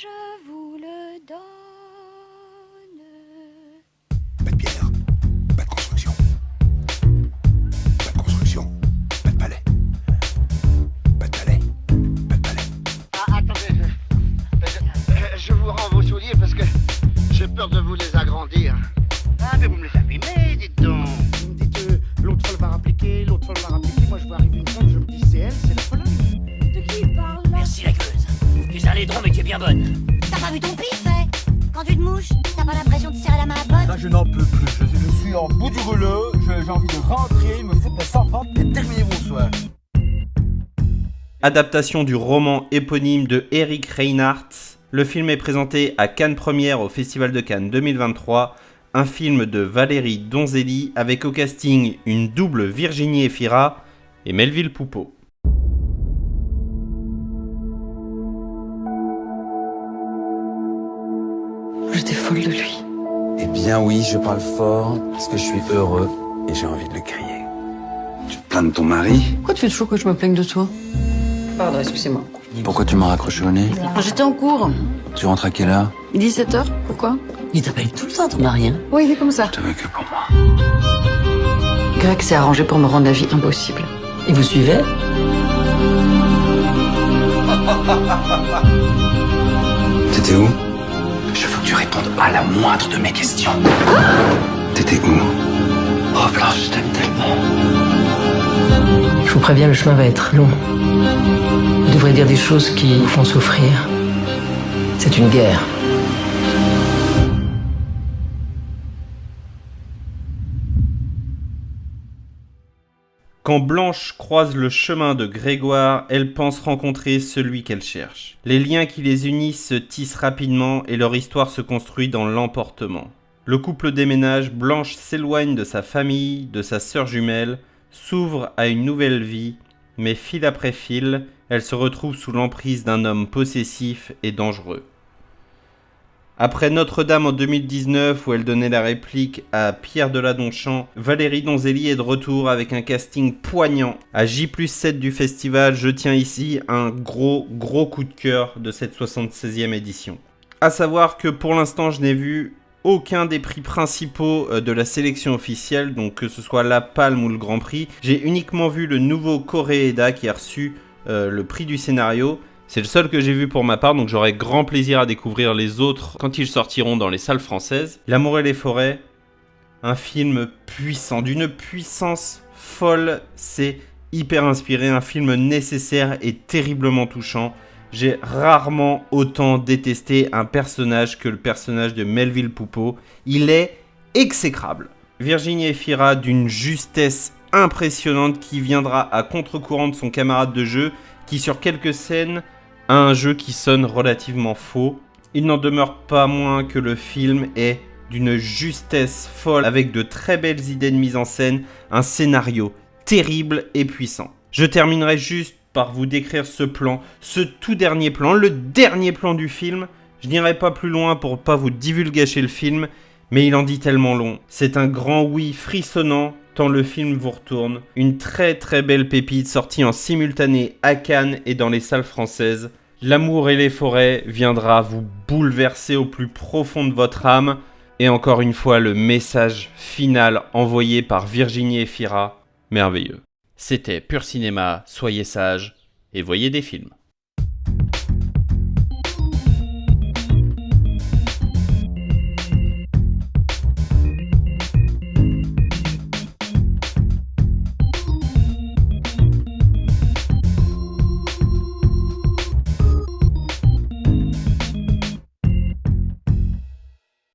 je vous le donne. Pas de pierre, pas de construction. Pas de construction, pas de palais. Pas de palais, pas de palais. Ah, attendez, je vous rends vos souliers parce que j'ai peur de vous les agrandir. Ah, mais vous me les abîmez, dites donc. Vous me dites, l'autre folle va rappliquer, l'autre folle va rappliquer. Moi, je vois arriver une femme, je me dis, c'est elle, c'est la folle. De qui il parle là? Merci la gueuse. Tu es un laidron mais tu es bien bonne. T'as pas vu ton pif, hein? Quand tu te mouches, t'as pas l'impression de serrer la main à pote? Là, je n'en peux plus. Je suis en bout du rouleau. J'ai envie de rentrer, me foutre mes enfants et terminer mon soir. Adaptation du roman éponyme de Eric Reinhardt. Le film est présenté à Cannes Première au Festival de Cannes 2023. Un film de Valérie Donzelli avec au casting une double Virginie Efira et Melville Poupeau. J'étais folle de lui. Eh bien oui, je parle fort parce que je suis heureux et j'ai envie de le crier. Tu te plains de ton mari? Pourquoi tu fais toujours que je me plaigne de toi? Pardon, excusez-moi. Pourquoi tu m'as raccroché au nez? J'étais en cours. Tu rentres à quelle heure? 17h, pourquoi? Il t'appelle tout le temps, ton mari, hein? Oui, il est comme ça. T'avais que pour moi. Greg s'est arrangé pour me rendre la vie impossible. Et vous suivez? T'étais où? Je veux que tu répondes à la moindre de mes questions. T'étais où? Oh Blanche, je t'aime tellement. Je vous préviens, le chemin va être long. Vous devrez dire des choses qui vous font souffrir. C'est une guerre. Quand Blanche croise le chemin de Grégoire, elle pense rencontrer celui qu'elle cherche. Les liens qui les unissent se tissent rapidement et leur histoire se construit dans l'emportement. Le couple déménage, Blanche s'éloigne de sa famille, de sa sœur jumelle, s'ouvre à une nouvelle vie, mais fil après fil, elle se retrouve sous l'emprise d'un homme possessif et dangereux. Après Notre-Dame en 2019 où elle donnait la réplique à Pierre Deladonchamp, Valérie Donzelli est de retour avec un casting poignant. À J+7 du festival, je tiens ici un gros coup de cœur de cette 76e édition. À savoir que pour l'instant je n'ai vu aucun des prix principaux de la sélection officielle, donc que ce soit la Palme ou le Grand Prix. J'ai uniquement vu le nouveau Koreeda qui a reçu le prix du scénario. C'est le seul que j'ai vu pour ma part, donc j'aurai grand plaisir à découvrir les autres quand ils sortiront dans les salles françaises. L'amour et les forêts, un film puissant, d'une puissance folle, c'est hyper inspiré, un film nécessaire et terriblement touchant. J'ai rarement autant détesté un personnage que le personnage de Melville Poupeau. Il est exécrable. Virginie Efira d'une justesse impressionnante qui viendra à contre-courant de son camarade de jeu qui sur quelques scènes a un jeu qui sonne relativement faux. Il n'en demeure pas moins que le film est d'une justesse folle avec de très belles idées de mise en scène, un scénario terrible et puissant. Je terminerai juste par vous décrire ce plan, ce tout dernier plan, le dernier plan du film. Je n'irai pas plus loin pour pas vous divulgacher le film, mais il en dit tellement long. C'est un grand oui frissonnant tant le film vous retourne. Une très belle pépite sortie en simultané à Cannes et dans les salles françaises. L'amour et les forêts viendra vous bouleverser au plus profond de votre âme. Et encore une fois, le message final envoyé par Virginie Efira, merveilleux. C'était Pur Cinéma, soyez sages et voyez des films.